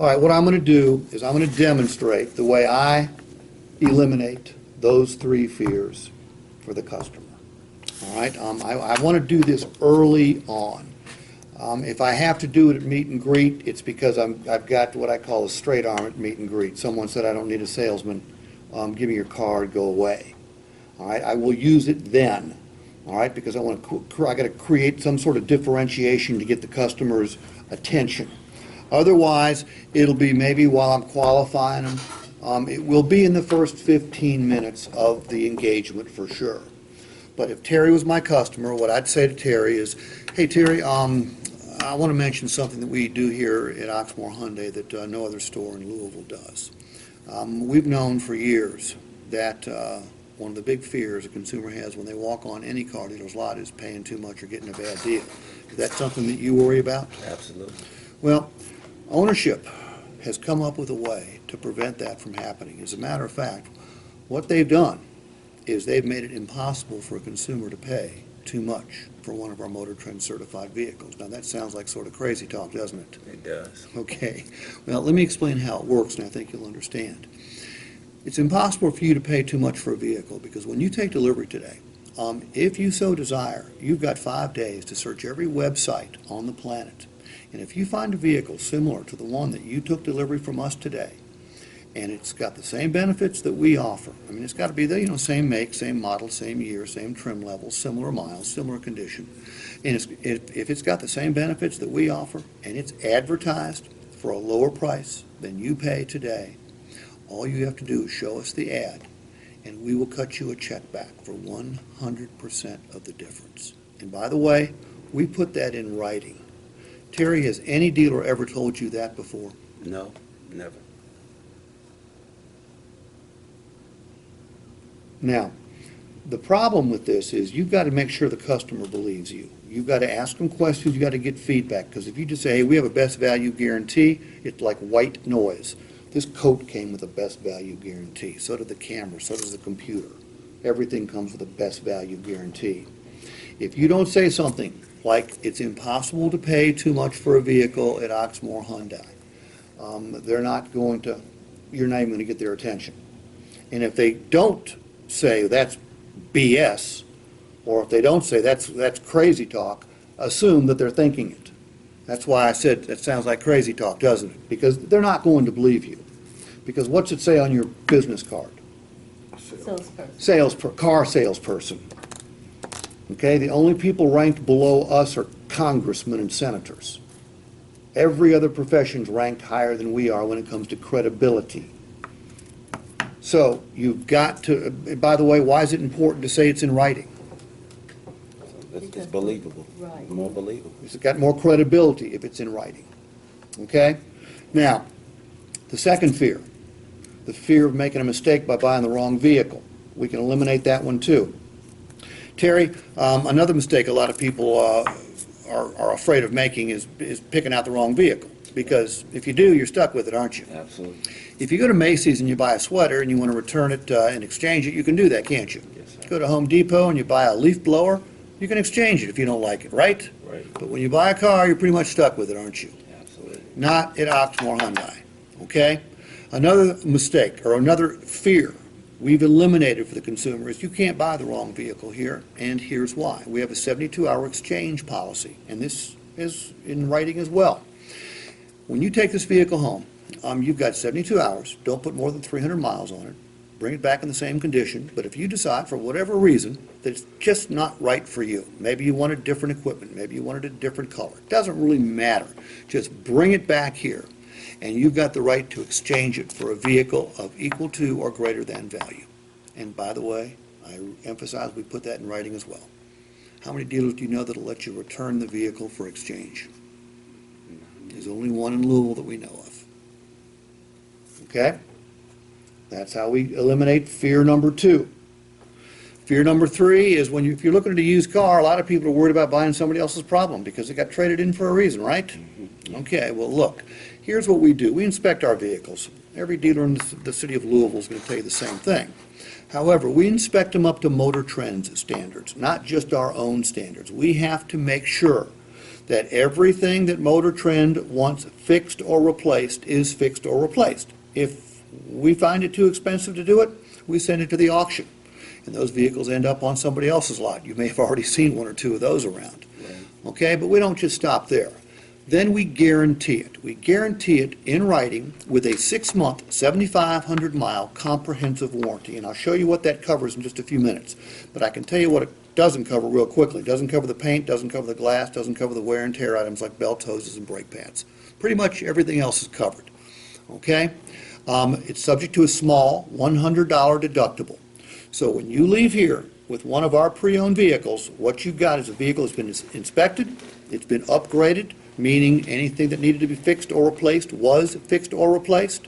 All right, what I'm going to do is I'm going to demonstrate the way I eliminate those three fears for the customer. All right, I want to do this early on. If I have to do it at meet and greet, it's because I've got what I call a straight arm at meet and greet. Someone said, I don't need a salesman. Give me your card, go away. All right, I will use it then. All right, because I got to create some sort of differentiation to get the customer's attention. Otherwise, it'll be maybe while I'm qualifying them. It will be in the first 15 minutes of the engagement for sure. But if Terry was my customer, what I'd say to Terry is, hey Terry, I want to mention something that we do here at Oxmoor Hyundai that no other store in Louisville does. We've known for years that one of the big fears a consumer has when they walk on any car dealer's lot is paying too much or getting a bad deal. Is that something that you worry about? Absolutely. Well, ownership has come up with a way to prevent that from happening. As a matter of fact, what they've done is they've made it impossible for a consumer to pay too much for one of our Motor Trend certified vehicles. Now that sounds like sort of crazy talk, doesn't it? It does. Okay. Well, let me explain how it works, and I think you'll understand. It's impossible for you to pay too much for a vehicle because when you take delivery today, if you so desire, you've got 5 days to search every website on the planet. And if you find a vehicle similar to the one that you took delivery from us today, and it's got the same benefits that we offer. I mean, it's got to be the same make, same model, same year, same trim level, similar miles, similar condition. And if it's got the same benefits that we offer, and it's advertised for a lower price than you pay today, all you have to do is show us the ad, and we will cut you a check back for 100% of the difference. And by the way, we put that in writing. Terry, has any dealer ever told you that before? No, never. Now, the problem with this is you've got to make sure the customer believes you. You've got to ask them questions, you've got to get feedback, because if you just say, hey, we have a best value guarantee, it's like white noise. This coat came with a best value guarantee. So did the camera, so does the computer. Everything comes with a best value guarantee. If you don't say something like it's impossible to pay too much for a vehicle at Oxmoor Hyundai, they're not going to, you're not even going to get their attention. And if they don't say that's BS, or if they don't say that's crazy talk, assume that they're thinking it. That's why I said that sounds like crazy talk, doesn't it? Because they're not going to believe you. Because what's it say on your business card? Salesperson. Car salesperson. Okay, the only people ranked below us are congressmen and senators. Every other profession's ranked higher than we are when it comes to credibility. So you've got to, by the way, why is it important to say it's in writing? It's believable. Right. More believable. It's got more credibility if it's in writing. Okay? Now, the second fear, the fear of making a mistake by buying the wrong vehicle. We can eliminate that one too. Terry, another mistake a lot of people are afraid of making is picking out the wrong vehicle. Because if you do, you're stuck with it, aren't you? Absolutely. If you go to Macy's and you buy a sweater and you want to return it and exchange it, you can do that, can't you? Yes, sir. Go to Home Depot and you buy a leaf blower, you can exchange it if you don't like it, right? Right. But when you buy a car, you're pretty much stuck with it, aren't you? Absolutely. Not at Oxmoor Hyundai, okay? Another mistake or another fear we've eliminated for the consumer is you can't buy the wrong vehicle here, and here's why. We have a 72-hour exchange policy, and this is in writing as well. When you take this vehicle home, you've got 72 hours. Don't put more than 300 miles on it. Bring it back in the same condition. But if you decide, for whatever reason, that it's just not right for you, maybe you wanted different equipment, maybe you wanted a different color, it doesn't really matter. Just bring it back here, and you've got the right to exchange it for a vehicle of equal to or greater than value. And by the way, I emphasize we put that in writing as well. How many dealers do you know that will let you return the vehicle for exchange? There's only one in Louisville that we know of. Okay? That's how we eliminate fear number 2. Fear number 3 is when if you're looking at a used car, a lot of people are worried about buying somebody else's problem because it got traded in for a reason, right? Mm-hmm. Okay, well look, here's what we do. We inspect our vehicles. Every dealer in the city of Louisville is going to tell you the same thing. However, we inspect them up to Motor Trend's standards, not just our own standards. We have to make sure that everything that Motor Trend wants fixed or replaced is fixed or replaced. If we find it too expensive to do it, we send it to the auction, and those vehicles end up on somebody else's lot. You may have already seen one or two of those around. Okay, but we don't just stop there. Then we guarantee it. We guarantee it in writing with a 6-month, 7,500-mile comprehensive warranty. And I'll show you what that covers in just a few minutes. But I can tell you what it doesn't cover real quickly. It doesn't cover the paint, doesn't cover the glass, doesn't cover the wear and tear items like belt hoses and brake pads. Pretty much everything else is covered. Okay? It's subject to a small $100 deductible. So when you leave here with one of our pre-owned vehicles, what you've got is a vehicle that's been inspected, it's been upgraded, meaning anything that needed to be fixed or replaced was fixed or replaced,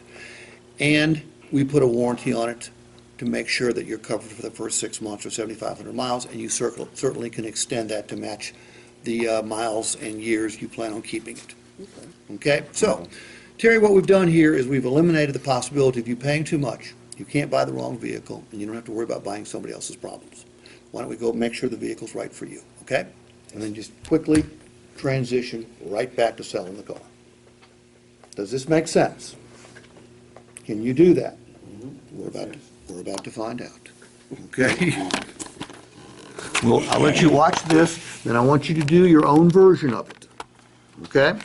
and we put a warranty on it to make sure that you're covered for the first 6 months or 7,500 miles, and you certainly can extend that to match the miles and years you plan on keeping it. Okay? So, Terry, what we've done here is we've eliminated the possibility of you paying too much. You can't buy the wrong vehicle, and you don't have to worry about buying somebody else's problems. Why don't we go make sure the vehicle's right for you, okay? And then just quickly transition right back to selling the car. Does this make sense? Can you do that? We're about to find out, okay? Well, I'll let you watch this, then I want you to do your own version of it, okay?